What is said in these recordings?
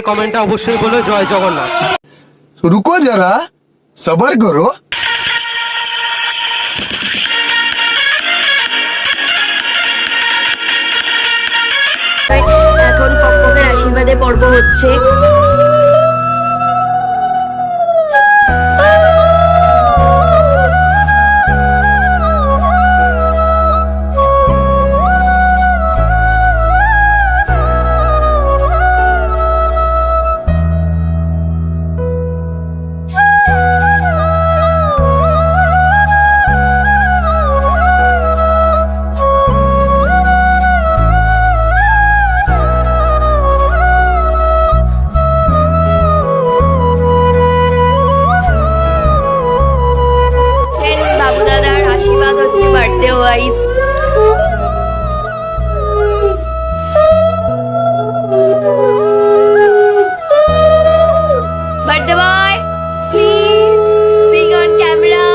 কমেন্টটা অবশ্যই বলো জয় জগন্নাথ। रुको जरा सबर करो। এখন পক্ককের আশীর্বাদে পর্ব হচ্ছে। আশীর্বাদ হচ্ছে birthday wise. Birthday boy please Singh on camera.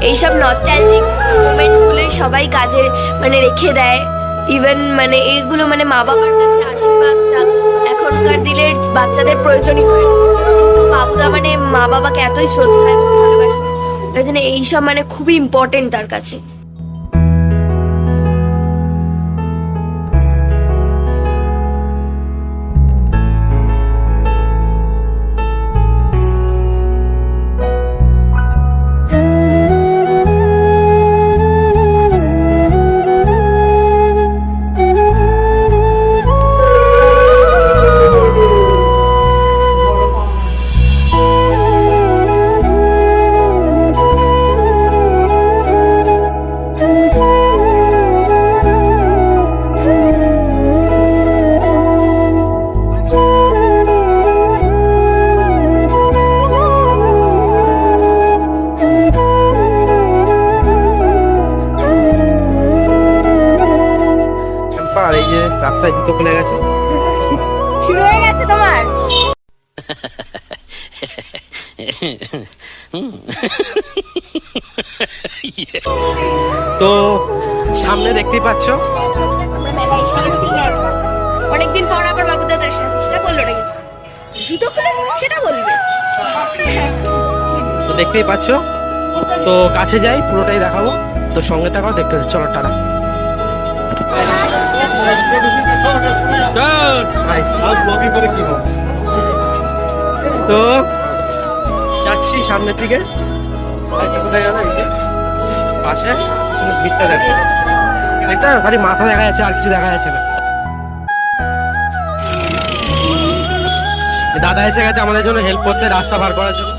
এইসব নস্টালজিক মোমেন্টগুলোই সবাই কাজে মানে রেখে দেয়। ইভেন মানে এইগুলো মানে মা বাবার কাছে আশীর্বাদটা এখনকার দিনের বাচ্চাদের প্রয়োজনই হয়। বাবুদা মানে মা বাবাকে এতই শ্রদ্ধা এবং ভালোবাসে, তাই জন্য এইসব মানে খুবই ইম্পর্টেন্ট তার কাছে। আর এই যে রাস্তায় জুতো খুলে গেছে, শুরু হয়ে গেছে তোমার। তো সামনে দেখতেই পাচ্ছ অনেকদিন পর আবার বাবুদাদের সাথে, সেটা বললো নাকি জুতো খুলে সেটা বলবে। তো দেখতেই পাচ্ছ, তো কাছে যাই পুরোটাই দেখাবো, তো সঙ্গে থাকাও দেখতে চলো। টাটা। তো যাচ্ছি সামনের দিকে, কোথায় গেল পাশে ভিড়টা দেখো, এটা খালি মাথা দেখা যাচ্ছে আর কিছু দেখা যাচ্ছে না। দাদা এসে গেছে আমাদের জন্য হেল্প করতে, রাস্তা পার করার জন্য।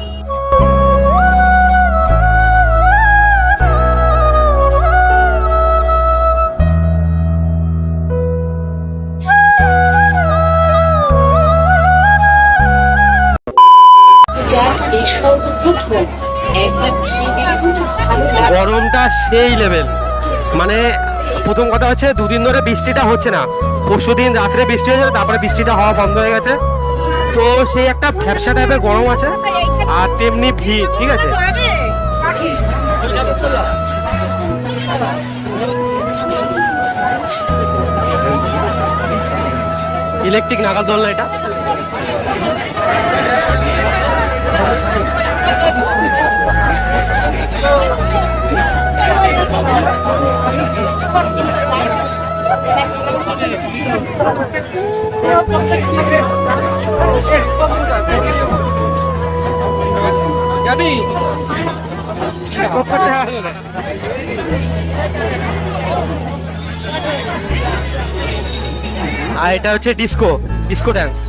গরমটা সেই লেভেল, মানে প্রথম কথা হচ্ছে দুদিন ধরে বৃষ্টিটা হচ্ছে না, পরশুদিন রাত্রে বৃষ্টি হয়েছিল, তারপরে বৃষ্টিটা হওয়া বন্ধ হয়ে গেছে। তো সেই একটা ভ্যাপসা টাইপের গরম আছে, আর তেমনি ভিড়। ঠিক আছে, ইলেকট্রিক নাগাল দোলনা এটা। যাবি আর এটা হচ্ছে ডিস্কো ড্যান্স।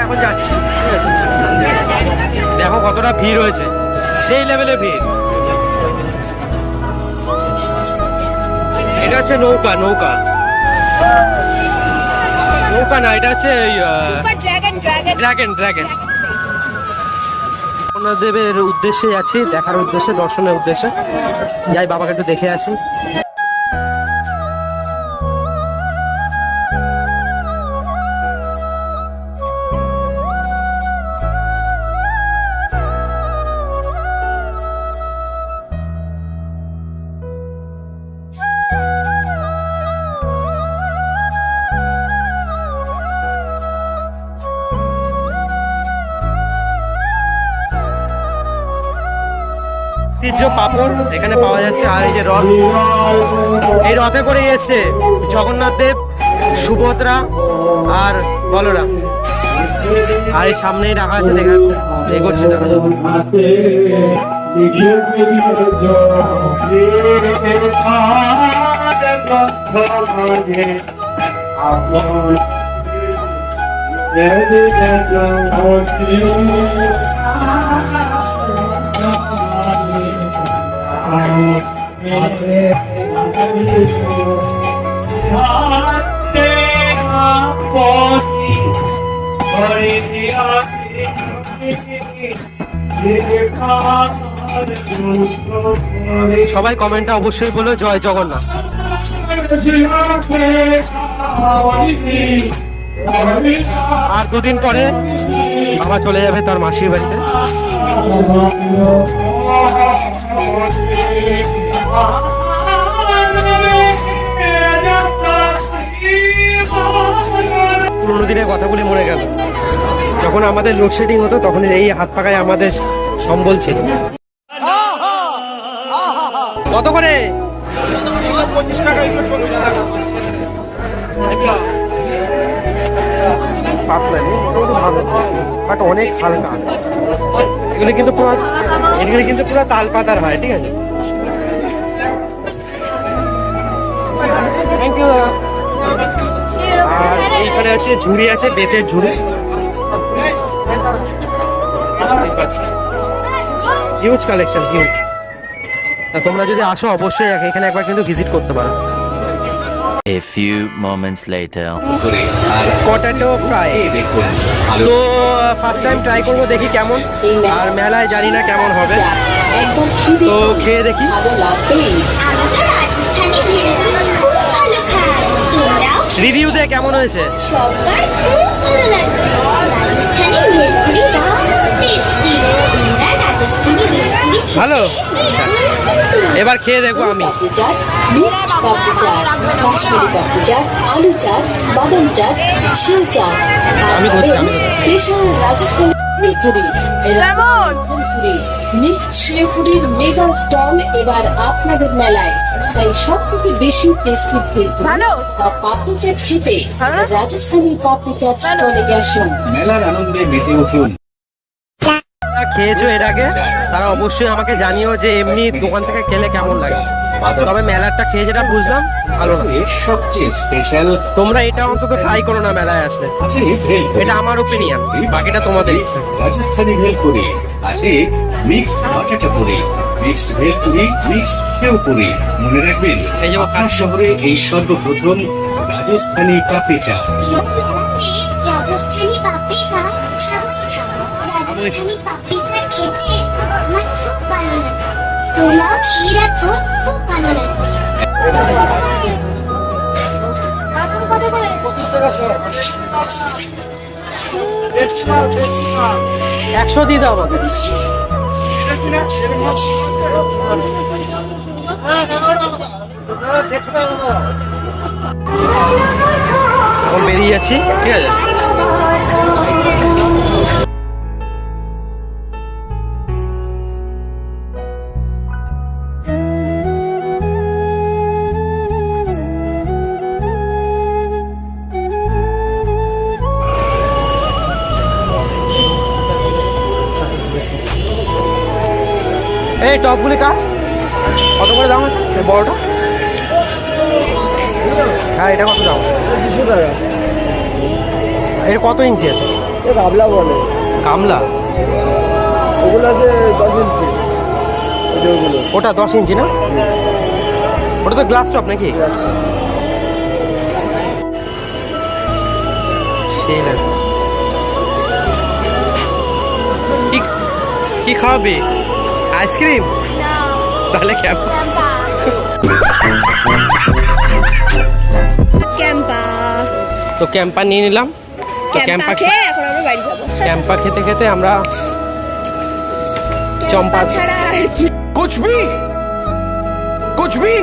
এখন যাচ্ছি, ঠিক আছে? দেখো কতটা ভিড় হয়েছে, সেই লেভেলে ভিড়। এটা হচ্ছে নৌকা, নৌকা নৌকা না, এটা হচ্ছে ড্রাগন, ড্রাগন। দেবের উদ্দেশ্যে যাচ্ছি, দেখার উদ্দেশ্যে, দর্শনের উদ্দেশ্যে। যাই বাবাকে একটু দেখে আসি। ঐতিহ্য পাপড় এখানে পাওয়া যাচ্ছে। আর এই যে রথ, এই রথে করে এসছে জগন্নাথ দেব, সুভদ্রা আর বলরাম। আর এই সামনেই রাখা আছে, দেখা এগোচ্ছে না। সবাই কমেন্টটা অবশ্যই বলো জয় জগন্নাথ। আর দুদিন পরে বাবা চলে যাবে তার মাসির বাড়িতে। পুরোনো দিনের কথাগুলি মনে গেল, যখন আমাদের লোডশেডিং হতো তখন এই হাত পাকায় আমাদের সম্বল ছিল। কত করে? 25 টাকা, 40 টাকা। পাতলা নেই, মোটামুটি ভালো, বাট অনেক হালকা। এগুলো কিন্তু পুরো তাল পাতার হয়, ঠিক আছে? Thank you. আর এইখানে হচ্ছে ঝুড়ি আছে, বেতের ঝুড়ি, হিউজ কালেকশন, হিউজ। তোমরা যদি আসো অবশ্যই এখানে একবার কিন্তু ভিজিট করতে পারো। A few moments later. Potato fry দেখুন, তো ফার্স্ট টাইম ট্রাই করবো, দেখি কেমন। আর মেলায় জানি না কেমন হবে, তো খেয়ে দেখি। রিভিউ দে কেমন হয়েছে। ভালো, এবার খেয়ে দেখবো আমি। মিক্সড পাপড়ি চাট, কাশ্মীরি পাপড়ি চাট, আলু চাট, বাদাম চাট, শিল চাট, স্পেশাল রাজস্থানি ভেলপুরি, মিক্সড শিলপুরির মেগা স্টল এবার আপনাদের মেলায়। তাই সব থেকে বেশি টেস্টি ভেলপুরি পাপড়ি চাট খেতে রাজস্থানি পাপড়ি চাট স্টলে আসুন। মেলার আনন্দে মেতে উঠুন। খেয়েছো এর আগে তারা অবশ্যই আমাকে জানিও যে এমনি দোকান থেকে খেলে কেমন লাগে। তবে মেলারটা খেয়ে যেটা বুঝলাম ভালো না। সবচেয়ে স্পেশাল, তোমরা এটা অন্তত ট্রাই করো না মেলায় আসলে, আছে ভেলপুরি। এটা আমার ওপিনিয়ন, বাকিটা তোমাদের ইচ্ছা। রাজস্থানি ভেলপুরি আছে, মিক্সড বাটাটা পুরি, মিক্সড ভেলপুরি, মিক্সড সেও পুরি। মনে রাখবেন, এই যে আপনার শহরে এই সর্বপ্রথম রাজস্থানি পাপড়ি চাট। রাজস্থানি পাপড়ি চাট রাজস্থানি পাপড়ি চাট খেতে আমার খুব ভালো লাগে। তোমরাও খেয়ে রাখো, খুব ভালো লাগবে। 100 দিয়ে দাও আমাকে। এখন বেরিয়ে যাচ্ছি, ঠিক আছে? এই টপগুলি কার, কত করে দাম আছে বড়টা? হ্যাঁ, এটা কত দাম? 200 টাকা। এর কত ইঞ্চি আছে? গাবলা বলে, গামলা, ওগুলো আছে 10 ইঞ্চি, ওগুলো ওটা 10 ইঞ্চি না? ওটা তো গ্লাস টপ নাকি? সেই লাগে। কি খাওয়াবি? আইসক্রিম? তাহলে কেন? ক্যাম্পা তো ক্যাম্পা নিয়ে নিলাম। তো ক্যাম্পা খেয়ে এখন আমরা বাড়ি যাবো। ক্যাম্পা খেতে খেতে আমরা চম্পা ছাড়া আর কি कुछ भी